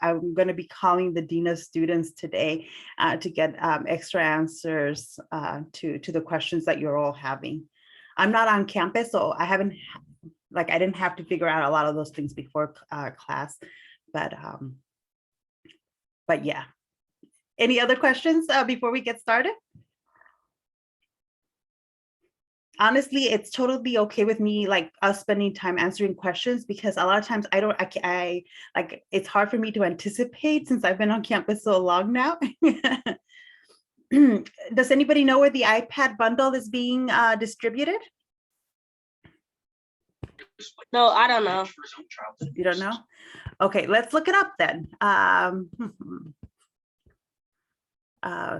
I'm going to be calling the Dean of Students today to get extra answers to the questions that you're all having. I'm not on campus, so I didn't have to figure out a lot of those things before class, but yeah. Any other questions before we get started? Honestly, it's totally okay with me, like us spending time answering questions, because a lot of times it's hard for me to anticipate since I've been on campus so long now. Does anybody know where the iPad bundle is being distributed? No, I don't know. You don't know? Okay, let's look it up then.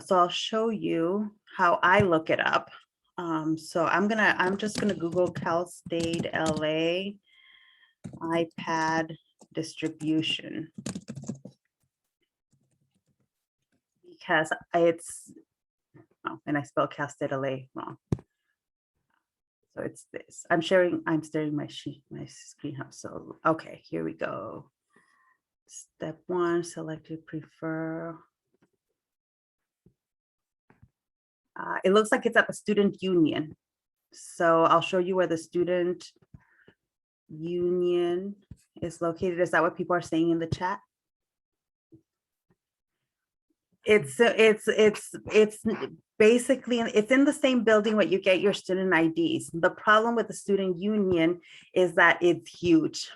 So I'll show you how I look it up. So I'm just gonna Google Cal State LA iPad distribution, because and I spelled Cal State LA wrong. So it's this. I'm sharing my screen up. So okay, here we go. Step 1, select to prefer. It looks like it's at the student union. So I'll show you where the student union is located. Is that what people are saying in the chat? It's basically, it's in the same building where you get your student IDs. The problem with the student union is that it's huge.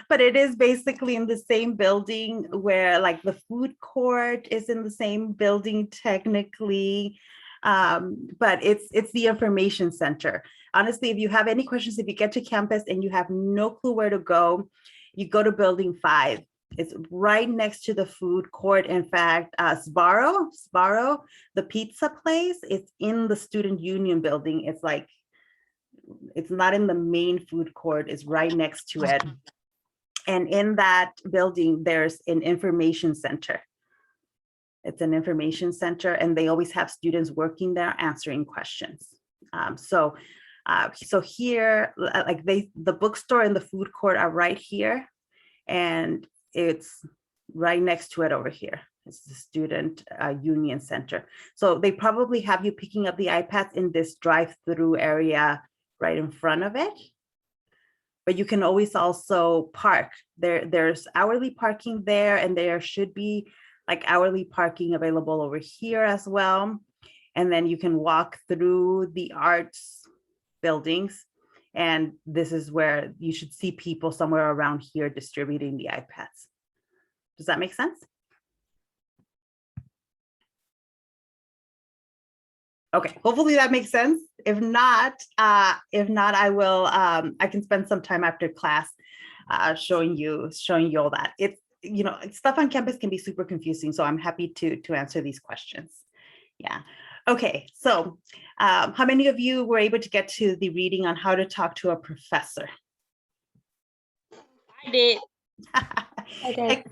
But it is basically in the same building where like the food court is in the same building technically, but it's the information center. Honestly, if you have any questions, if you get to campus and you have no clue where to go, you go to building 5. It's right next to the food court. In fact, Sbarro, the pizza place, it's in the student union building. It's not in the main food court, it's right next to it. And in that building, there's an information center. It's an information center, and they always have students working there answering questions. So here, like the bookstore and the food court are right here, and it's right next to it over here. It's the student union center. So they probably have you picking up the iPads in this drive-through area right in front of it. But you can always also park. There's hourly parking there, and there should be like hourly parking available over here as well. And then you can walk through the arts buildings, and this is where you should see people somewhere around here distributing the iPads. Does that make sense? Okay, hopefully that makes sense. If not, I will. I can spend some time after class showing you all that. It's, stuff on campus can be super confusing, so I'm happy to answer these questions. Yeah. Okay. So, how many of you were able to get to the reading on how to talk to a professor? I did. Okay.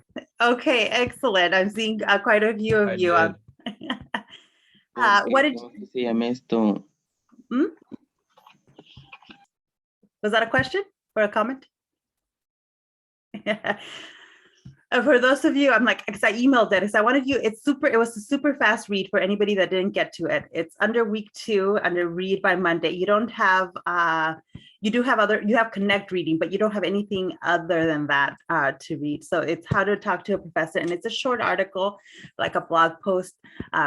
Okay. Excellent. I'm seeing quite a few of you. What did you? Was that a question or a comment? For those of you, I'm like, because I emailed it, because I wanted you, it was a super fast read for anybody that didn't get to it. It's under week 2, under read by Monday. You don't have, you have connect reading, but you don't have anything other than that to read. So it's how to talk to a professor. And it's a short article, like a blog post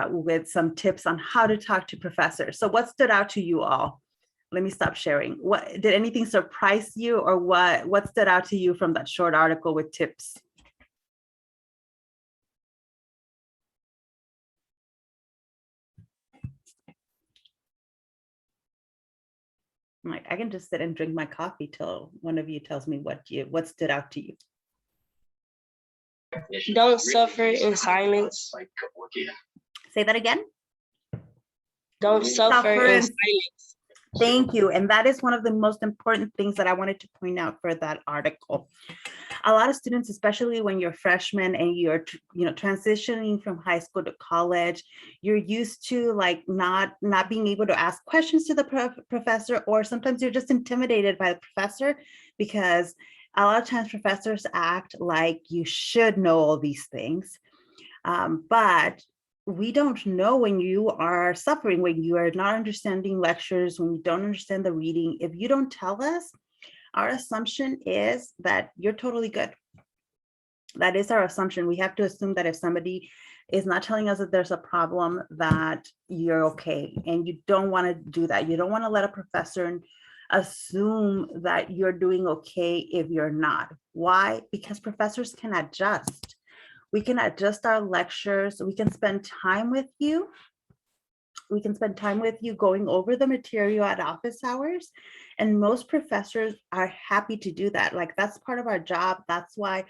with some tips on how to talk to professors. So what stood out to you all? Let me stop sharing. What did anything surprise you, or what stood out to you from that short article with tips? Like, I can just sit and drink my coffee till one of you tells me what stood out to you. Don't suffer in silence. Say that again. Don't suffer in silence. Thank you. And that is one of the most important things that I wanted to point out for that article. A lot of students, especially when you're freshmen and you're transitioning from high school to college, you're used to like not being able to ask questions to the professor, or sometimes you're just intimidated by the professor because A lot of times professors act like you should know all these things, but we don't know when you are suffering, when you are not understanding lectures, when you don't understand the reading. If you don't tell us, our assumption is that you're totally good. That is our assumption. We have to assume that if somebody is not telling us that there's a problem, that you're okay. And you don't want to do that. You don't want to let a professor assume that you're doing okay if you're not. Why? Because professors can adjust. We can adjust our lectures. We can spend time with you. We can spend time with you going over the material at office hours. And most professors are happy to do that. Like, that's part of our job. That's why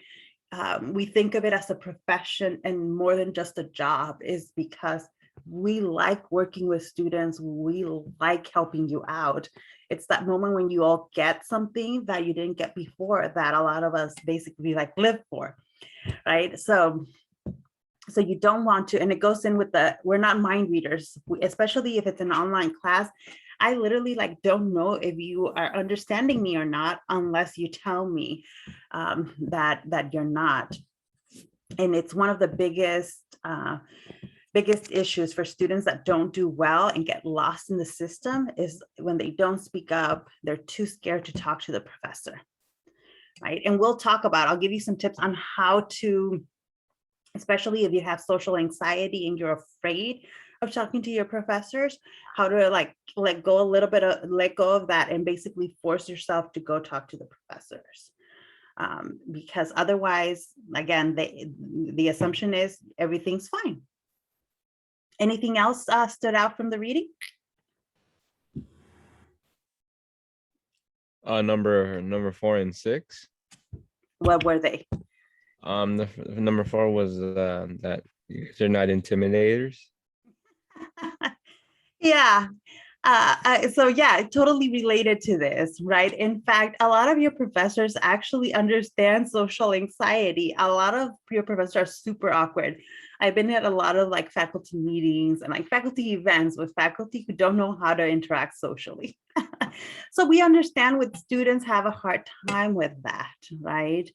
we think of it as a profession and more than just a job, is because we like working with students. We like helping you out. It's that moment when you all get something that you didn't get before that a lot of us basically like live for, right? So you don't want to, and it goes in with we're not mind readers, especially if it's an online class. I literally like don't know if you are understanding me or not unless you tell me that you're not. And it's one of the biggest issues for students that don't do well and get lost in the system, is when they don't speak up, they're too scared to talk to the professor, right? And I'll give you some tips on how to, especially if you have social anxiety and you're afraid of talking to your professors, how to like let go of that and basically force yourself to go talk to the professors. Because otherwise, again, the assumption is everything's fine. Anything else stood out from the reading? Number 4 and 6. What were they? Number 4 was that they're not intimidators. Yeah. So yeah, totally related to this, right? In fact, a lot of your professors actually understand social anxiety. A lot of your professors are super awkward. I've been at a lot of like faculty meetings and like faculty events with faculty who don't know how to interact socially. So we understand when students have a hard time with that, right?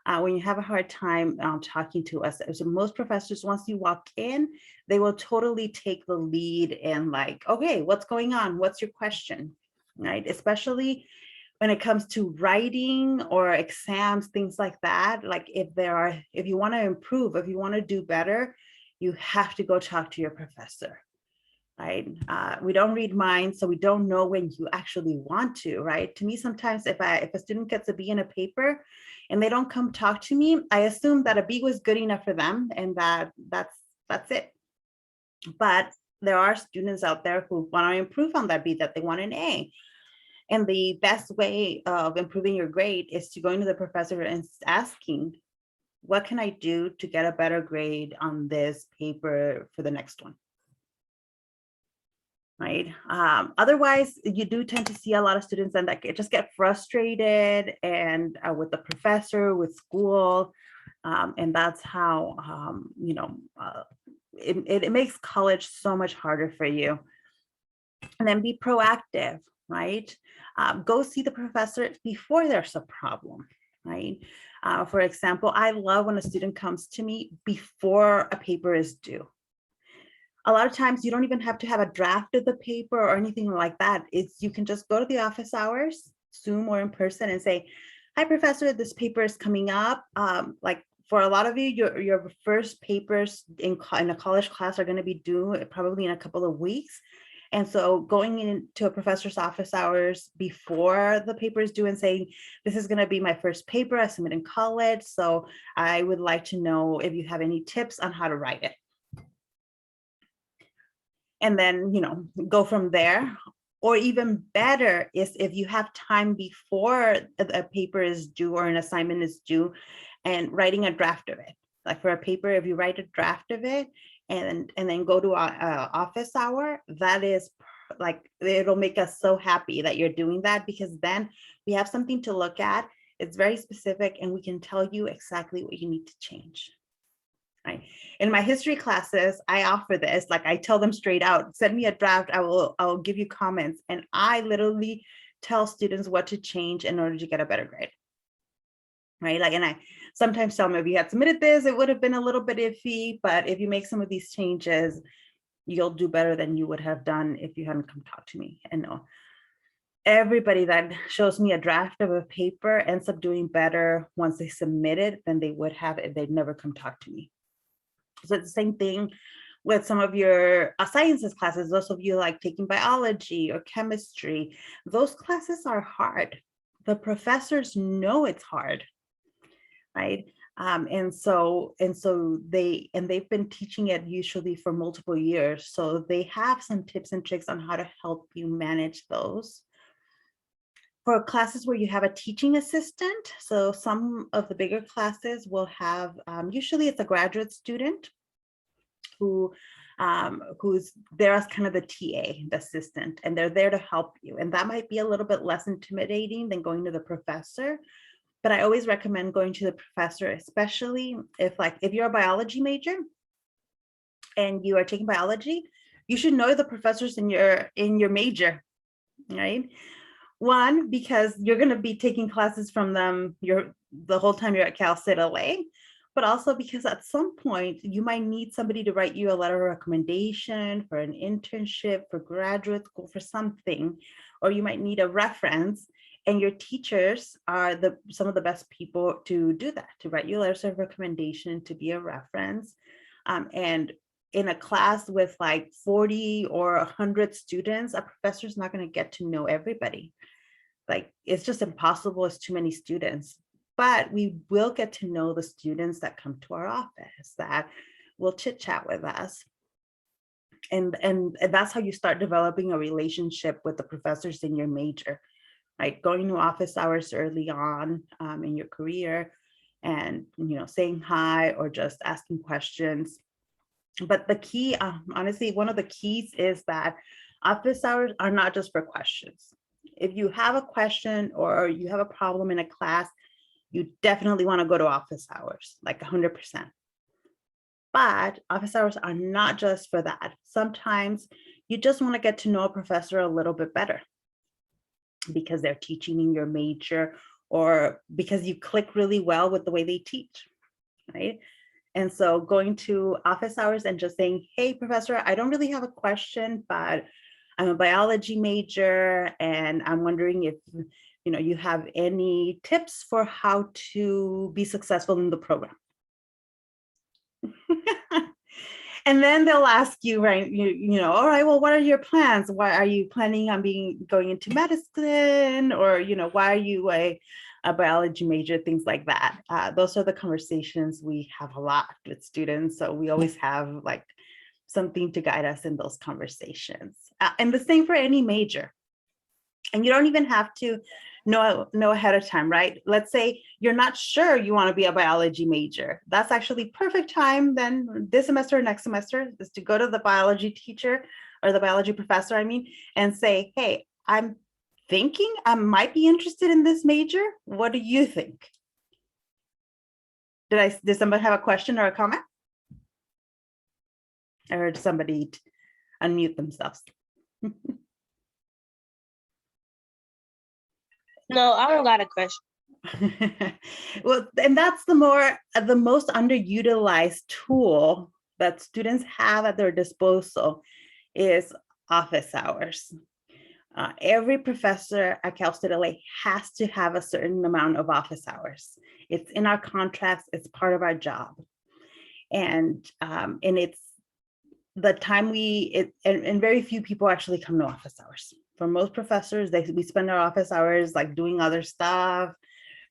When you have a hard time talking to us. So most professors, once you walk in, they will totally take the lead and like, okay, what's going on? What's your question, right? Especially when it comes to writing or exams, things like that. Like if you want to improve, if you want to do better, you have to go talk to your professor, right? We don't read minds, so we don't know when you actually want to, right? To me, sometimes if a student gets a B in a paper and they don't come talk to me, I assume that a B was good enough for them and that's it. But there are students out there who want to improve on that B, that they want an A. And the best way of improving your grade is to go into the professor and asking, what can I do to get a better grade on this paper for the next one? Right. Otherwise, you do tend to see a lot of students and that just get frustrated and with the professor, with school. And that's how, it makes college so much harder for you. And then be proactive, right? Go see the professor before there's a problem, right? For example, I love when a student comes to me before a paper is due. A lot of times you don't even have to have a draft of the paper or anything like that. You can just go to the office hours, Zoom or in person, and say, hi, professor, this paper is coming up. Like for a lot of you, your first papers in a college class are going to be due probably in a couple of weeks. And so going into a professor's office hours before the paper is due and saying, this is going to be my first paper I submit in college, so I would like to know if you have any tips on how to write it. And then, go from there. Or even better is if you have time before a paper is due or an assignment is due, and writing a draft of it. Like for a paper, if you write a draft of it and then go to an office hour, that is like, it'll make us so happy that you're doing that, because then we have something to look at. It's very specific and we can tell you exactly what you need to change. Right. In my history classes, I offer this, like I tell them straight out, send me a draft, I will give you comments. And I literally tell students what to change in order to get a better grade. right? Like, and I sometimes tell them, if you had submitted this, it would have been a little bit iffy, but if you make some of these changes, you'll do better than you would have done if you hadn't come talk to me. And no, everybody that shows me a draft of a paper ends up doing better once they submit it than they would have if they'd never come talk to me. So it's the same thing with some of your sciences classes. Those of you like taking biology or chemistry, those classes are hard. The professors know it's hard, right? They've been teaching it usually for multiple years. So they have some tips and tricks on how to help you manage those. For classes where you have a teaching assistant, so some of the bigger classes will have, usually it's a graduate student who's there as kind of the TA, the assistant, and they're there to help you. And that might be a little bit less intimidating than going to the professor. But I always recommend going to the professor, especially if you're a biology major and you are taking biology, you should know the professors in your major, right? One, because you're going to be taking classes from them the whole time you're at Cal State LA, but also because at some point you might need somebody to write you a letter of recommendation for an internship, for graduate school, for something, or you might need a reference. And your teachers are some of the best people to do that, to write you letters of recommendation, to be a reference. And in a class with like 40 or 100 students, a professor's not going to get to know everybody. Like, it's just impossible. It's too many students. But we will get to know the students that come to our office, that will chit chat with us. And that's how you start developing a relationship with the professors in your major. Like going to office hours early on in your career and, saying hi or just asking questions. But the key, honestly, one of the keys is that office hours are not just for questions. If you have a question or you have a problem in a class, you definitely want to go to office hours, like 100%. But office hours are not just for that. Sometimes you just want to get to know a professor a little bit better, because they're teaching in your major or because you click really well with the way they teach, right? And so going to office hours and just saying, hey, professor, I don't really have a question, but I'm a biology major and I'm wondering if you have any tips for how to be successful in the program. And then they'll ask you, right, all right, well, what are your plans? Why are you planning on going into medicine? Or, why are you a biology major? Things like that. Those are the conversations we have a lot with students. So we always have like something to guide us in those conversations. And the same for any major. And you don't even have to know ahead of time, right? Let's say you're not sure you want to be a biology major. That's actually perfect time then this semester or next semester is to go to the biology teacher or the biology professor, and say, hey, I'm thinking I might be interested in this major. What do you think? Did somebody have a question or a comment? I heard somebody unmute themselves. No, I don't got a question. Well, and that's the most underutilized tool that students have at their disposal is office hours. Every professor at Cal State LA has to have a certain amount of office hours. It's in our contracts. It's part of our job, and it's the time and very few people actually come to office hours. For most professors, we spend our office hours like doing other stuff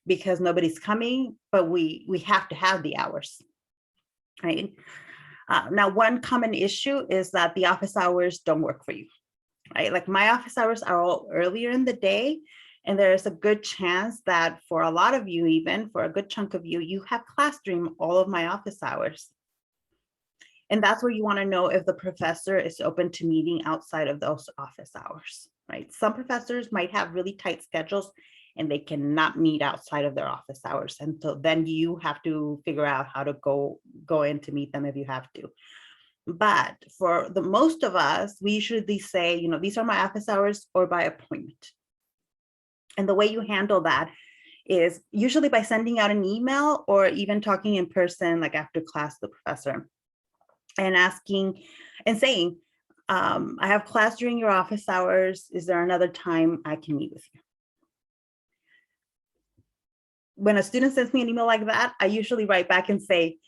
because nobody's coming, but we have to have the hours, right? Now, one common issue is that the office hours don't work for you, right? Like my office hours are all earlier in the day, and there's a good chance that for a lot of you, even for a good chunk of you, you have class during all of my office hours. And that's where you want to know if the professor is open to meeting outside of those office hours, right? Some professors might have really tight schedules and they cannot meet outside of their office hours. And so then you have to figure out how to go in to meet them if you have to. But for the most of us, we usually say, these are my office hours or by appointment. And the way you handle that is usually by sending out an email or even talking in person, like after class, to the professor, and asking and saying, I have class during your office hours. Is there another time I can meet with you? When a student sends me an email like that, I usually write back and say,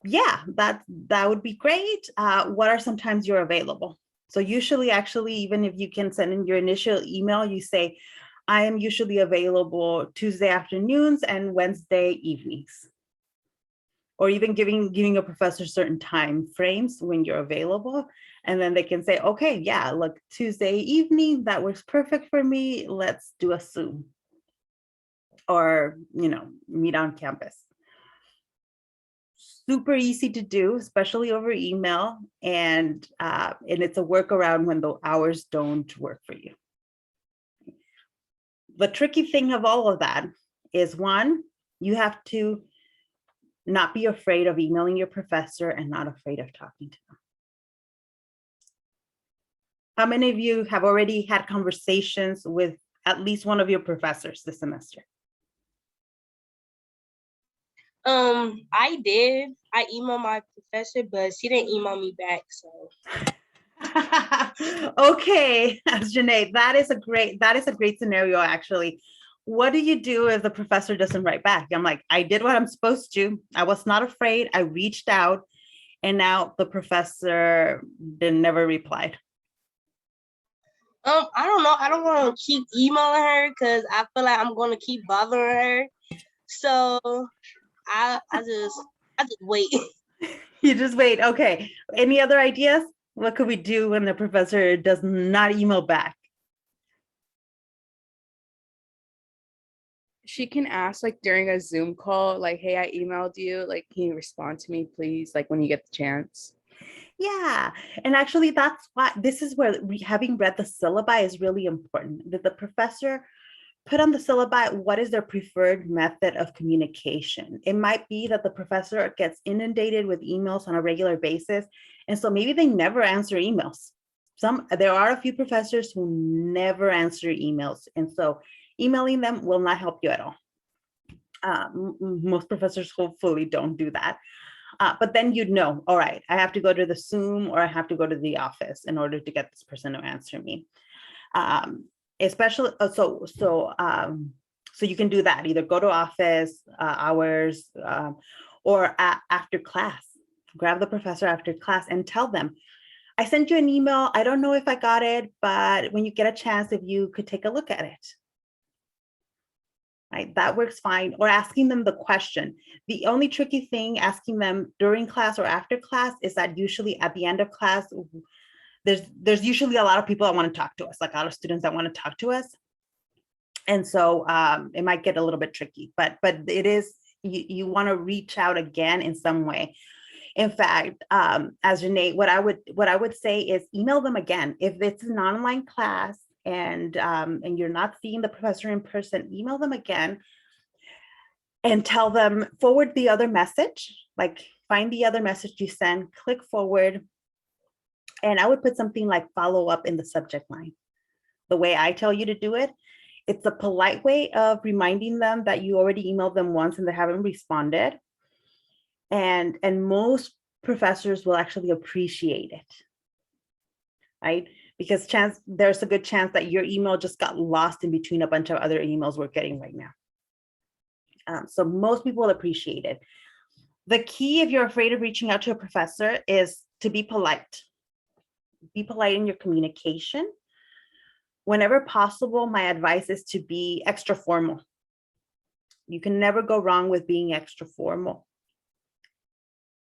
yeah, that would be great. What are some times you're available? So usually, actually, even if you can send in your initial email, you say, I am usually available Tuesday afternoons and Wednesday evenings. Or even giving a professor certain time frames when you're available. And then they can say, okay, yeah, look, Tuesday evening, that works perfect for me. Let's do a Zoom. Or, meet on campus. Super easy to do, especially over email. And it's a workaround when the hours don't work for you. The tricky thing of all of that is, one, you have to not be afraid of emailing your professor and not afraid of talking to them. How many of you have already had conversations with at least one of your professors this semester? I did. I emailed my professor, but she didn't email me back. So. Okay, Janae, that is a great scenario, actually. What do you do if the professor doesn't write back? I'm like, I did what I'm supposed to. I was not afraid. I reached out, and now the professor never replied. I don't know. I don't want to keep emailing her because I feel like I'm going to keep bothering her. So I just wait. You just wait. Okay. Any other ideas? What could we do when the professor does not email back? She can ask like during a Zoom call, like, hey, I emailed you, like, can you respond to me, please? Like when you get the chance. Yeah. And actually, that's why this is where having read the syllabi is really important. That the professor put on the syllabi what is their preferred method of communication. It might be that the professor gets inundated with emails on a regular basis. And so maybe they never answer emails. There are a few professors who never answer emails. And so emailing them will not help you at all. Most professors hopefully don't do that. But then you'd know, all right, I have to go to the Zoom or I have to go to the office in order to get this person to answer me. Especially, so you can do that, either go to office hours or after class. Grab the professor after class and tell them, I sent you an email. I don't know if I got it, but when you get a chance, if you could take a look at it. Right, that works fine. Or asking them the question. The only tricky thing asking them during class or after class is that usually at the end of class, there's usually a lot of people that want to talk to us, like a lot of students that want to talk to us. And so it might get a little bit tricky, but it is, you want to reach out again in some way. In fact, as Janae, what I would say is email them again. If it's an online class and you're not seeing the professor in person, email them again and tell them, forward the other message, like find the other message you send, click forward. And I would put something like follow up in the subject line. The way I tell you to do it, it's a polite way of reminding them that you already emailed them once and they haven't responded. And most professors will actually appreciate it, right? Because there's a good chance that your email just got lost in between a bunch of other emails we're getting right now. So most people will appreciate it. The key, if you're afraid of reaching out to a professor, is to be polite. Be polite in your communication. Whenever possible, my advice is to be extra formal. You can never go wrong with being extra formal.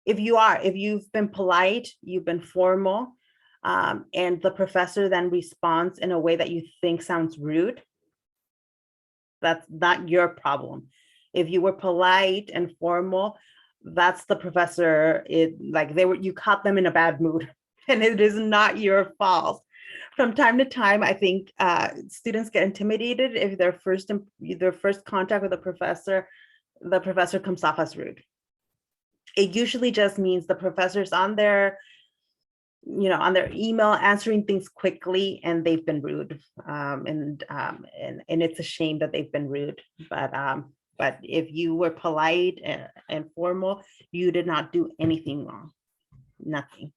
If you've been polite, you've been formal, and the professor then responds in a way that you think sounds rude, that's not your problem. If you were polite and formal, that's the professor. You caught them in a bad mood, and it is not your fault. From time to time, I think students get intimidated if their first contact with the professor comes off as rude. It usually just means the professor's on their on their email, answering things quickly, and they've been rude. And it's a shame that they've been rude. But if you were polite and formal, you did not do anything wrong. Nothing.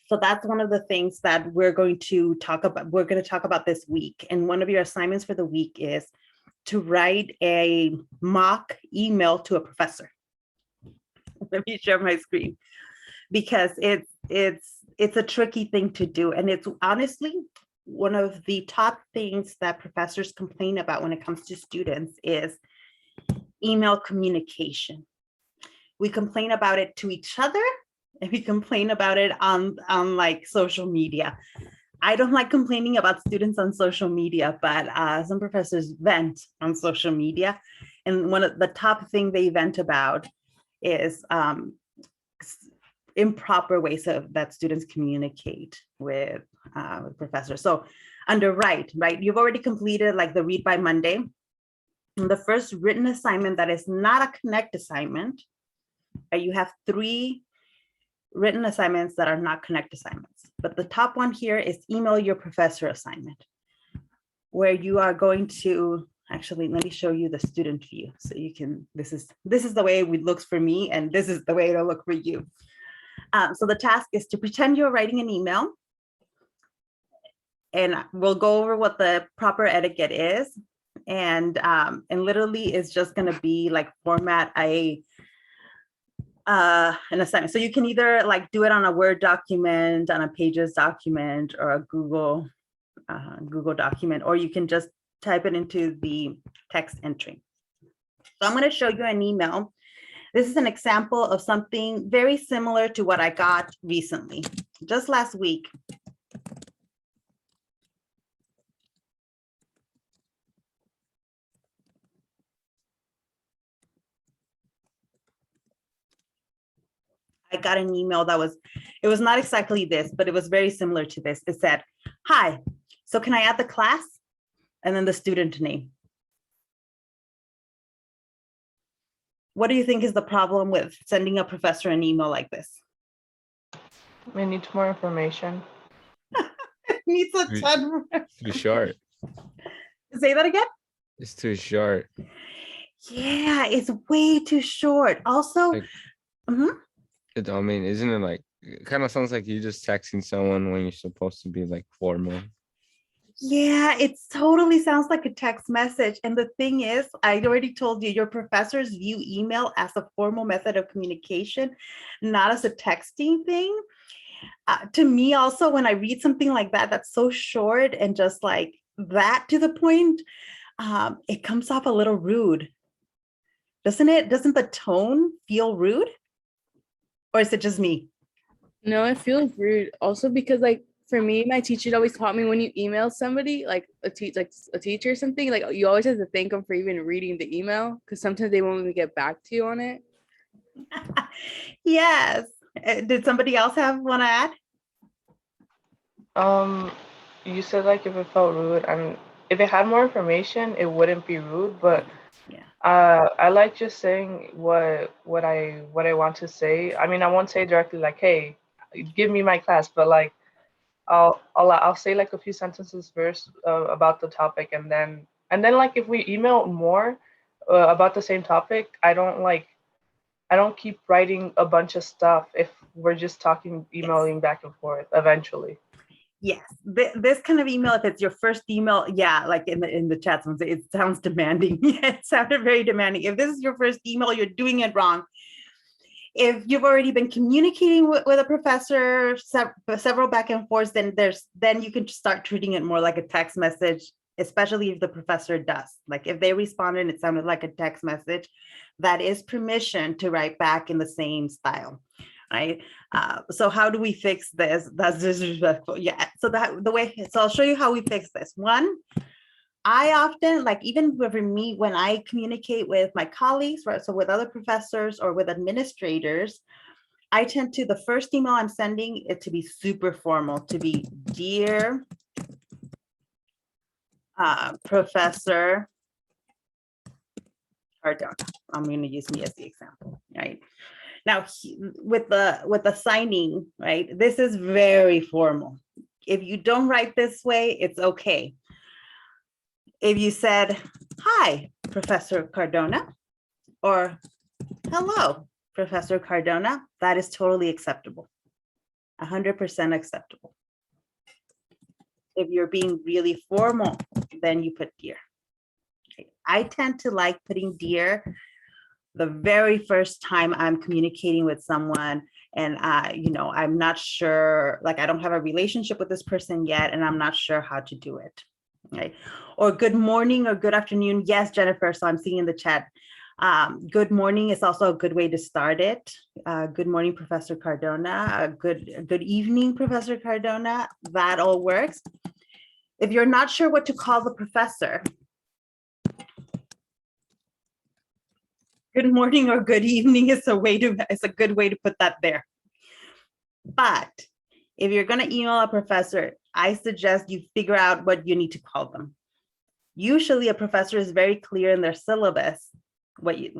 So that's one of the things that we're going to talk about. We're going to talk about this week. And one of your assignments for the week is to write a mock email to a professor. Let me share my screen, because it's a tricky thing to do. And it's honestly one of the top things that professors complain about when it comes to students is email communication. We complain about it to each other, and we complain about it on like social media. I don't like complaining about students on social media, but some professors vent on social media. And one of the top thing they vent about is improper ways that students communicate with professors. So under right, you've already completed like the Read by Monday. And the first written assignment that is not a Connect assignment, you have 3 written assignments that are not Connect assignments. But the top one here is email your professor assignment, where you are going to, actually, let me show you the student view. So you can, this is the way it looks for me, and this is the way it'll look for you. So the task is to pretend you're writing an email, and we'll go over what the proper etiquette is. And literally it's just going to be like format an assignment. So you can either like do it on a Word document, on a Pages document, or a Google document, or you can just type it into the text entry. So I'm going to show you an email. This is an example of something very similar to what I got recently, just last week. I got an email that it was not exactly this, but it was very similar to this. It said, "Hi, so can I add the class?" And then the student name. What do you think is the problem with sending a professor an email like this? It needs more information. It needs a ton more. Too short. Say that again? It's too short. Yeah, it's way too short. Also, Like, I mean, isn't it like, it kind of sounds like you just texting someone when you're supposed to be like formal. yeah, it totally sounds like a text message. And the thing is, I already told you, your professors view email as a formal method of communication, not as a texting thing. To me also, when I read something like that, that's so short and just like that to the point, it comes off a little rude. Doesn't it? Doesn't the tone feel rude? Or is it just me? No, it feels rude. Also because like for me, my teacher always taught me when you email somebody, like a teacher or something, like you always have to thank them for even reading the email, because sometimes they won't even get back to you on it. Yes. Did somebody else want to add? You said like if it felt rude, and if it had more information, it wouldn't be rude. But Yeah. I like just saying what I want to say. I mean, I won't say directly like, "Hey, give me my class," but like I'll say like a few sentences first about the topic, and then like if we email more about the same topic, I don't keep writing a bunch of stuff if we're just emailing back and forth eventually. Yes, this kind of email, if it's your first email, yeah, like in the chat, it sounds demanding. Yeah, it sounded very demanding. If this is your first email, you're doing it wrong. If you've already been communicating with a professor, several back and forths, then you can start treating it more like a text message, especially if the professor does. Like if they responded and it sounded like a text message, that is permission to write back in the same style. Right. So how do we fix this? That's disrespectful. Yeah. So I'll show you how we fix this. One, I often, like even for me, when I communicate with my colleagues, right? So with other professors or with administrators, I tend to, the first email I'm sending it to be super formal, to be dear Professor Cardona. I'm going to use me as the example, right? Now, with the signing, right, this is very formal. If you don't write this way, it's okay. If you said, "Hi, Professor Cardona," or "Hello, Professor Cardona," that is totally acceptable. 100% acceptable. If you're being really formal, then you put "dear." Okay. I tend to like putting "dear" the very first time I'm communicating with someone, and I'm not sure, like I don't have a relationship with this person yet, and I'm not sure how to do it. Right? Or good morning or good afternoon. Yes, Jennifer. So I'm seeing in the chat. Good morning is also a good way to start it. Good morning, Professor Cardona. Good evening, Professor Cardona. That all works. If you're not sure what to call the professor, good morning or good evening is a good way to put that there. But if you're going to email a professor, I suggest you figure out what you need to call them. Usually a professor is very clear in their syllabus,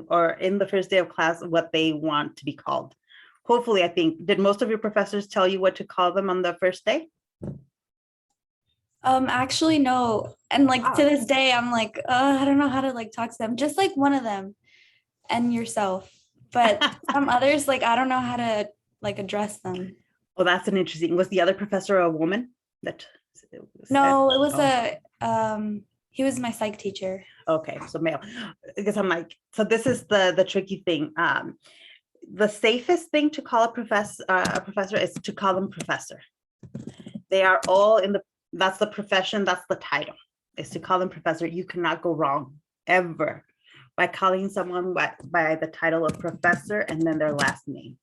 or in the first day of class, what they want to be called. Hopefully, I think, did most of your professors tell you what to call them on the first day? Actually, no. And like Wow. to this day, I'm like, I don't know how to like talk to them. Just like one of them and yourself. But some others, like, I don't know how to like address them. Well, that's an interesting. Was the other professor a woman? No, it was he was my psych teacher. Okay, so male. Because I'm like, so this is the tricky thing. The safest thing to call a professor is to call them professor. They are all that's the profession, that's the title, is to call them professor. You cannot go wrong ever by calling someone by the title of professor and then their last name.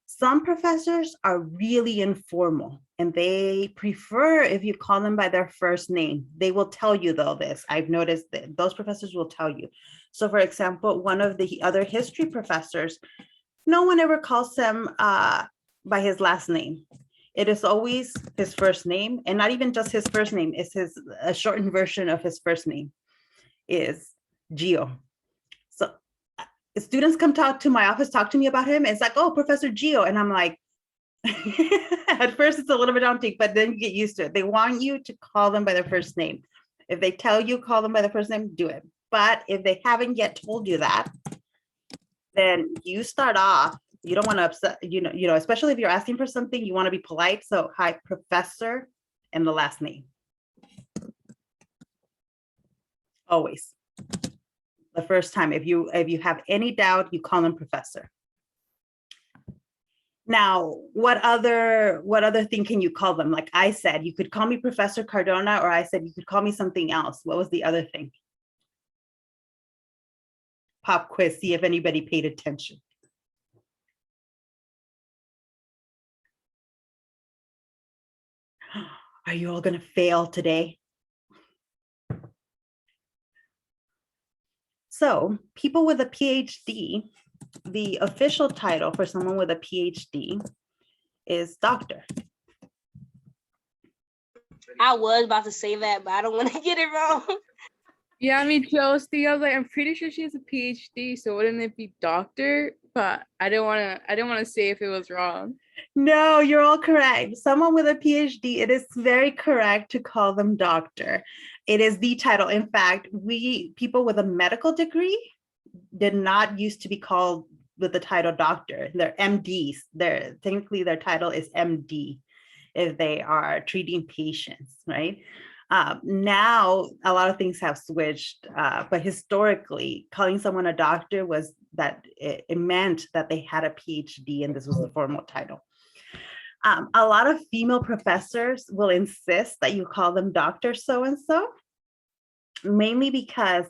Some professors are really informal and they prefer if you call them by their first name. They will tell you though this. I've noticed that those professors will tell you. So for example, one of the other history professors, no one ever calls him by his last name. It is always his first name, and not even just his first name, it's a shortened version of his first name is Gio. So students come talk to my office, talk to me about him. It's like, "Oh, Professor Gio." And I'm like, at first it's a little bit daunting, but then you get used to it. They want you to call them by their first name. If they tell you, call them by the first name, do it. But if they haven't yet told you that, then you start off, you don't want to upset, especially if you're asking for something, you want to be polite. So, "Hi, Professor," and the last name. Always. The first time, if you have any doubt, you call them professor. Now, what other thing can you call them? Like I said, you could call me Professor Cardona, or I said you could call me something else. What was the other thing? Pop quiz, see if anybody paid attention. Are you all going to fail today? So people with a PhD, the official title for someone with a PhD is doctor. I was about to say that, but I don't want to get it wrong. Yeah, I mean, Chelsea, I was like, I'm pretty sure she has a PhD, so wouldn't it be doctor? But I didn't want to say if it was wrong. No, you're all correct. Someone with a PhD, it is very correct to call them doctor. It is the title. In fact, people with a medical degree did not used to be called with the title doctor. They're MDs. Technically their title is MD if they are treating patients, right? Now, a lot of things have switched, but historically, calling someone a doctor was that it meant that they had a PhD and this was the formal title. A lot of female professors will insist that you call them Dr. So-and-so, mainly because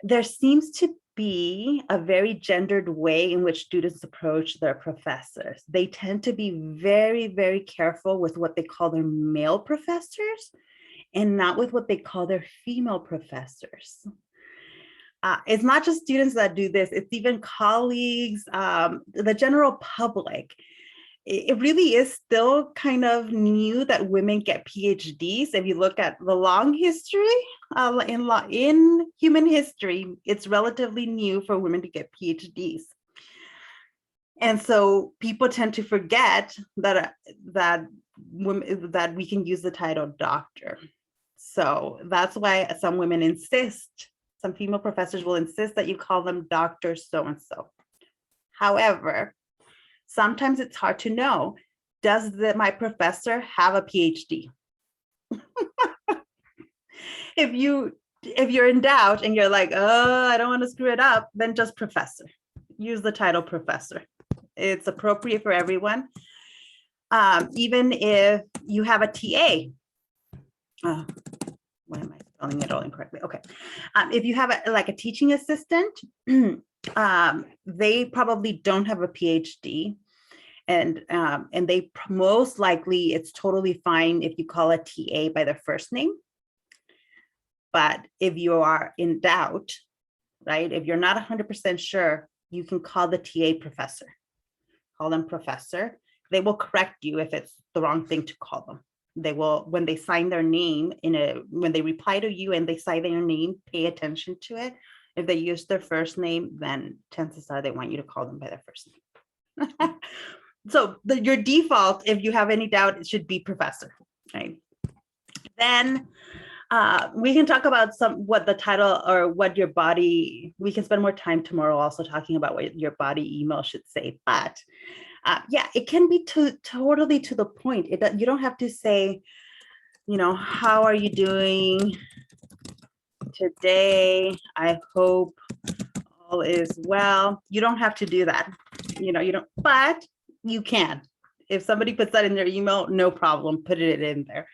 there seems to be a very gendered way in which students approach their professors. They tend to be very, very careful with what they call their male professors and not with what they call their female professors. It's not just students that do this, it's even colleagues, the general public. It really is still kind of new that women get PhDs. If you look at the long history, in human history, it's relatively new for women to get PhDs. And so people tend to forget that that we can use the title doctor. So that's why some women insist, some female professors will insist that you call them Dr. So-and-so. However, sometimes it's hard to know, does my professor have a PhD? If you're in doubt and you're like, oh, I don't want to screw it up, then just professor. Use the title professor. It's appropriate for everyone. Even if you have a TA. Oh, why am I spelling it all incorrectly? Okay. If you have like a teaching assistant, they probably don't have a PhD. And they most likely, it's totally fine if you call a TA by their first name. But if you are in doubt, right, if you're not 100% sure, you can call the TA professor. Call them professor. They will correct you if it's the wrong thing to call them. They will, when they sign their name when they reply to you and they sign their name, pay attention to it. If they use their first name, then chances are they want you to call them by their first name. So your default, if you have any doubt, it should be professor, right? Then we can talk about what the title or what your body, we can spend more time tomorrow also talking about what your body email should say. But yeah, it can be totally to the point. You don't have to say, how are you doing today? I hope all is well. You don't have to do that. You don't, but you can. If somebody puts that in their email, no problem, put it in there.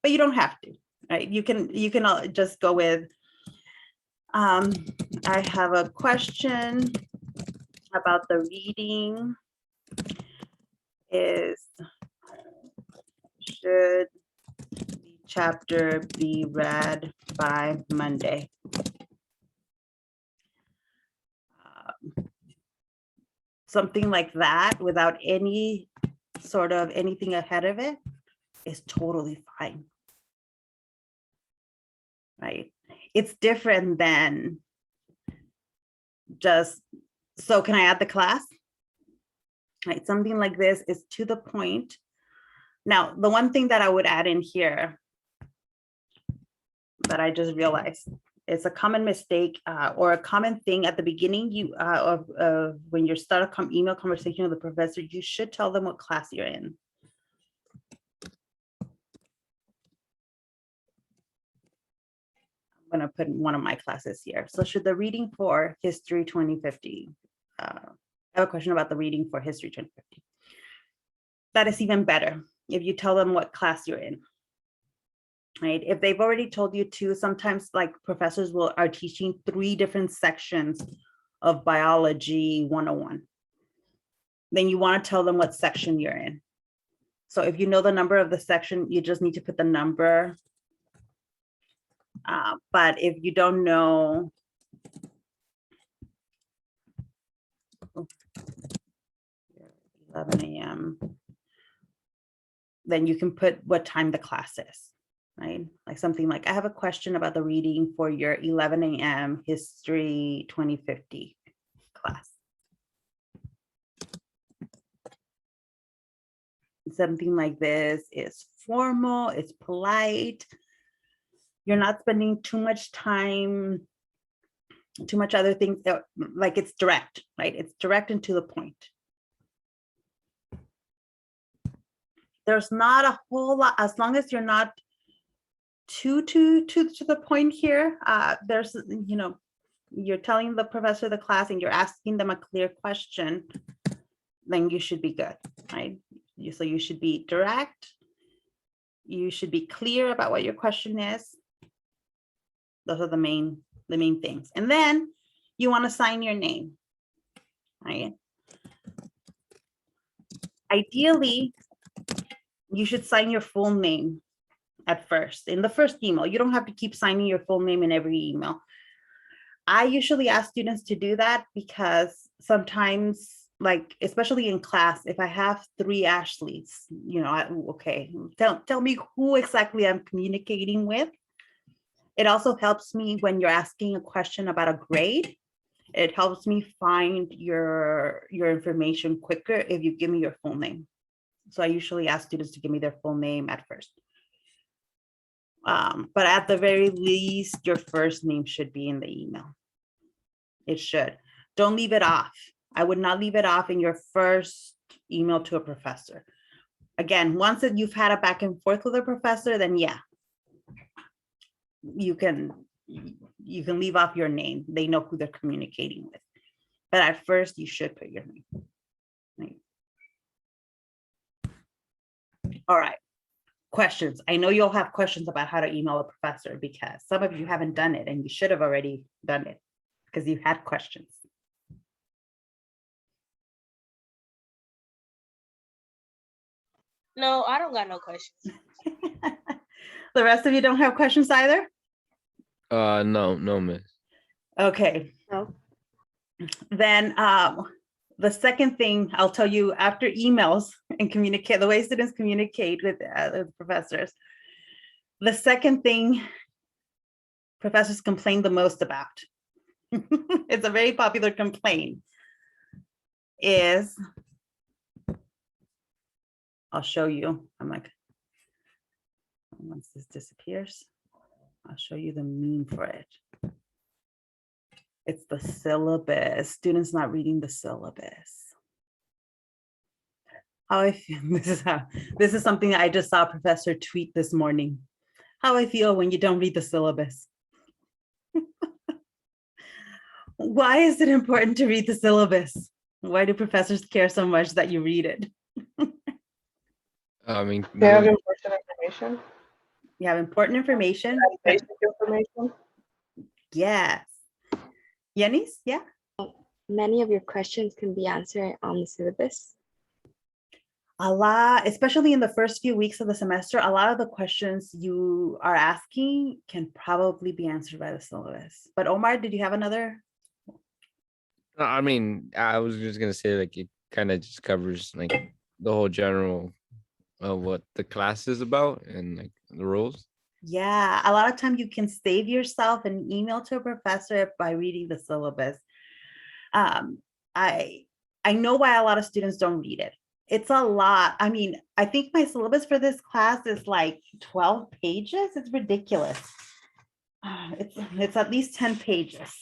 But you don't have to. Right, you can just go with, I have a question about the reading. Should the chapter be read by Monday? Something like that without any sort of anything ahead of it is totally fine. Right? It's different than just, so can I add the class? Right? Something like this is to the point. Now, the one thing that I would add in here that I just realized, it's a common mistake or a common thing at the beginning when you start a email conversation with the professor, you should tell them what class you're in. I'm going to put in one of my classes here. So should the reading for History 2050? I have a question about the reading for History 2050. That is even better if you tell them what class you're in. Right? If they've already told you to, sometimes like professors are teaching 3 different sections of biology 101. Then you want to tell them what section you're in. So if you know the number of the section, you just need to put the number. But if you don't know, 11 a.m., then you can put what time the class is, right? Like something like, I have a question about the reading for your 11 a.m. History 2050 class. Something like this is formal, it's polite. You're not spending too much time, too much other things, like it's direct, right? It's direct and to the point. There's not a whole lot, as long as you're not too to the point here. There's, you're telling the professor the class and you're asking them a clear question, then you should be good, right? So you should be direct. You should be clear about what your question is. Those are the main things. And then you want to sign your name, right? Ideally, you should sign your full name at first. In the first email, you don't have to keep signing your full name in every email. I usually ask students to do that because sometimes, like, especially in class, if I have 3 Ashleys, okay, tell me who exactly I'm communicating with. It also helps me when you're asking a question about a grade It helps me find your information quicker if you give me your full name. So I usually ask students to give me their full name at first. But at the very least, your first name should be in the email. It should. Don't leave it off. I would not leave it off in your first email to a professor. Again, once that you've had a back and forth with a professor, then yeah, you can leave off your name. They know who they're communicating with. But at first, you should put your name. Right. All right. Questions. I know you'll have questions about how to email a professor because some of you haven't done it and you should have already done it because you had questions. No, I don't got no questions. The rest of you don't have questions either? No, miss. Okay. No. Then the second thing I'll tell you after emails and communicate, the way students communicate with professors, the second thing professors complain the most about, it's a very popular complaint, is, I'll show you, I'm like, once this disappears, I'll show you the meme for it. It's the syllabus, students not reading the syllabus. How I feel, this is something I just saw a professor tweet this morning. How I feel when you don't read the syllabus. Why is it important to read the syllabus? Why do professors care so much that you read it? I mean, They have important information. You have important information. And basic information. Yes. Yenis, yeah. Many of your questions can be answered on the syllabus. A lot, especially in the first few weeks of the semester, a lot of the questions you are asking can probably be answered by the syllabus. But Omar, did you have another? I mean, I was just gonna say like it kind of just covers like the whole general of what the class is about and like the rules. Yeah, a lot of time you can save yourself an email to a professor by reading the syllabus. I know why a lot of students don't read it. It's a lot. I mean, I think my syllabus for this class is like 12 pages. It's ridiculous. It's at least 10 pages.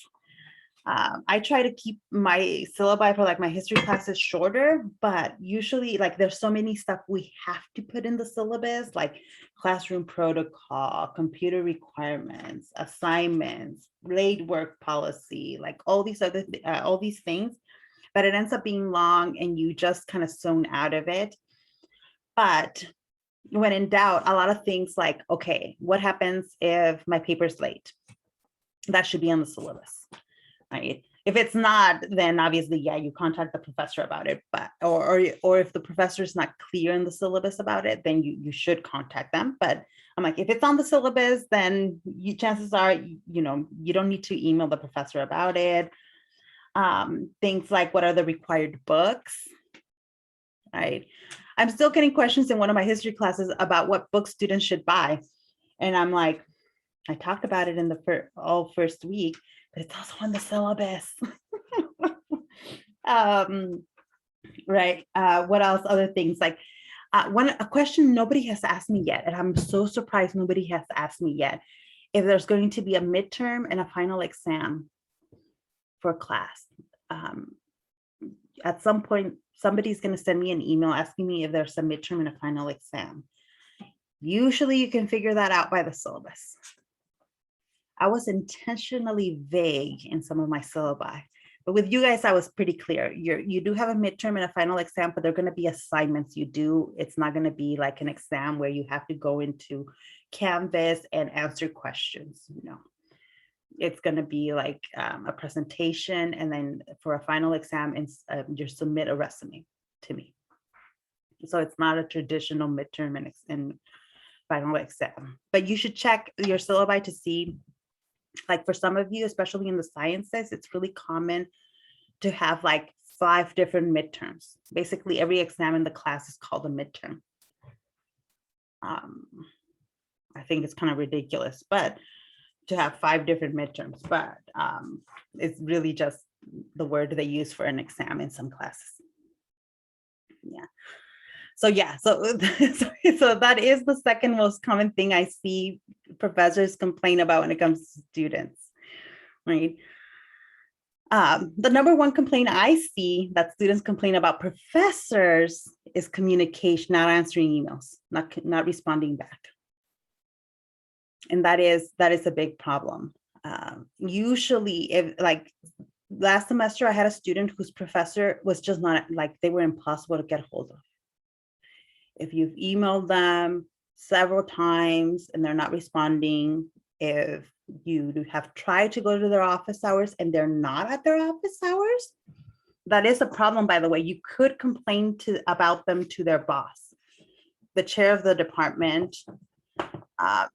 I try to keep my syllabi for like my history classes shorter, but usually like there's so many stuff we have to put in the syllabus, like classroom protocol, computer requirements, assignments, late work policy, like all these other all these things, but it ends up being long and you just kind of zone out of it. But when in doubt, a lot of things like, okay, what happens if my paper's late? That should be on the syllabus. Right? If it's not, then obviously, yeah, you contact the professor about it. But or if the professor is not clear in the syllabus about it, then you should contact them. But I'm like, if it's on the syllabus, then chances are, you don't need to email the professor about it. Things like what are the required books, right? I'm still getting questions in one of my history classes about what books students should buy, and I'm like, I talked about it in the first week. But it's also on the syllabus. Right. What else? Other things like a question nobody has asked me yet, and I'm so surprised nobody has asked me yet, if there's going to be a midterm and a final exam for class. At some point, somebody's going to send me an email asking me if there's a midterm and a final exam. Usually you can figure that out by the syllabus. I was intentionally vague in some of my syllabi, but with you guys, I was pretty clear. You do have a midterm and a final exam, but they're going to be assignments you do. It's not going to be like an exam where you have to go into Canvas and answer questions. It's going to be like a presentation, and then for a final exam, you submit a resume to me. So it's not a traditional midterm and final exam, but you should check your syllabi to see. Like for some of you, especially in the sciences, it's really common to have like 5 different midterms. Basically, every exam in the class is called a midterm. I think it's kind of ridiculous, but to have 5 different midterms, but it's really just the word they use for an exam in some classes. Yeah. So yeah, so that is the second most common thing I see professors complain about when it comes to students, right? The number one complaint I see that students complain about professors is communication, not answering emails, not responding back. And that is a big problem. Usually, if like last semester, I had a student whose professor was just not like, they were impossible to get hold of. If you've emailed them several times and they're not responding, if you have tried to go to their office hours and they're not at their office hours, that is a problem, by the way. You could complain about them to their boss. The chair of the department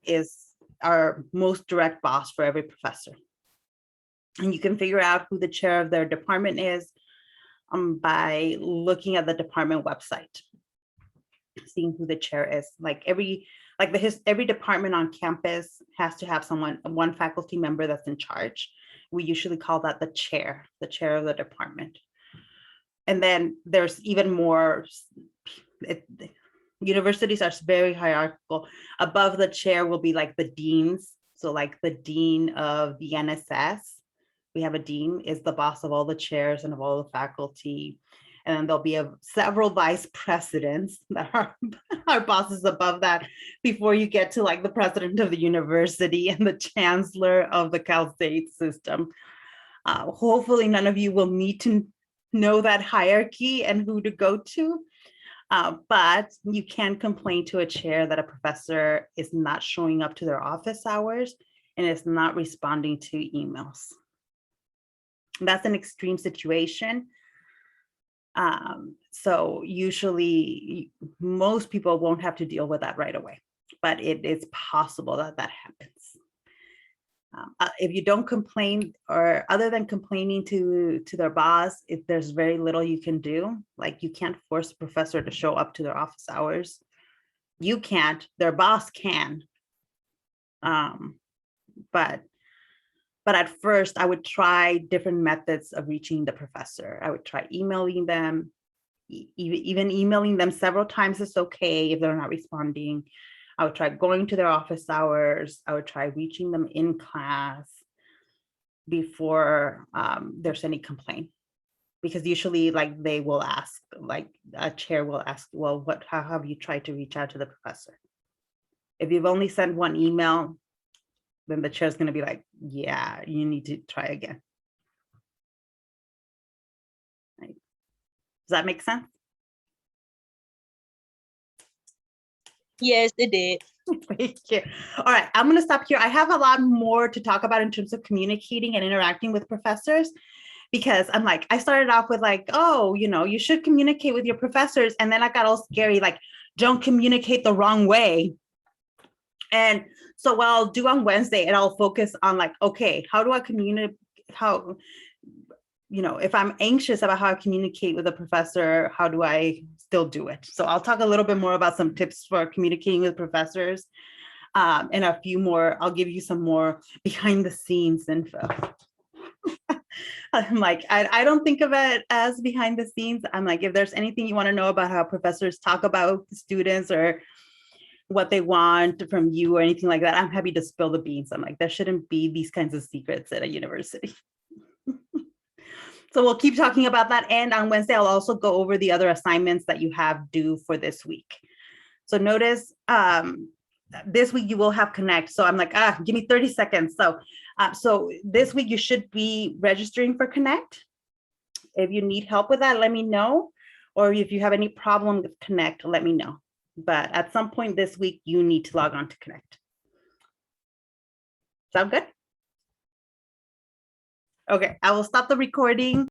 is our most direct boss for every professor. And you can figure out who the chair of their department is by looking at the department website, seeing who the chair is. Every department on campus has to have one faculty member that's in charge. We usually call that the chair of the department. And then there's even more. Universities are very hierarchical. Above the chair will be like the deans. So like the dean of the NSS, we have a dean, is the boss of all the chairs and of all the faculty. And then there'll be several vice presidents that are bosses above that before you get to like the president of the university and the chancellor of the Cal State system. Hopefully none of you will need to know that hierarchy and who to go to. But you can complain to a chair that a professor is not showing up to their office hours and is not responding to emails. That's an extreme situation. So usually most people won't have to deal with that right away, but it is possible that happens. If you don't complain, or other than complaining to their boss, if there's very little you can do, like you can't force a professor to show up to their office hours. You can't, their boss can. But at first I would try different methods of reaching the professor. I would try emailing them, even emailing them several times is okay if they're not responding. I would try going to their office hours. I would try reaching them in class before there's any complaint, because usually like they will ask, like a chair will ask, well, how have you tried to reach out to the professor? If you've only sent one email, then the chair's going to be like, yeah, you need to try again. Right. Does that make sense? Yes, it did. Thank you. All right, I'm going to stop here. I have a lot more to talk about in terms of communicating and interacting with professors, because I'm like, I started off with like, oh, you should communicate with your professors. And then I got all scary, like, don't communicate the wrong way. And so what I'll do on Wednesday, and I'll focus on like, okay, how do I communicate? How, if I'm anxious about how I communicate with a professor, how do I still do it? So I'll talk a little bit more about some tips for communicating with professors, and a few more. I'll give you some more behind the scenes info. I'm like, I don't think of it as behind the scenes. I'm like, if there's anything you want to know about how professors talk about the students or what they want from you or anything like that, I'm happy to spill the beans. I'm like, there shouldn't be these kinds of secrets at a university. So we'll keep talking about that. And on Wednesday, I'll also go over the other assignments that you have due for this week. So notice this week you will have Connect. So I'm like, give me 30 seconds. So this week you should be registering for Connect. If you need help with that, let me know. Or if you have any problem with Connect, let me know. But at some point this week, you need to log on to Connect. Sound good? Okay, I will stop the recording.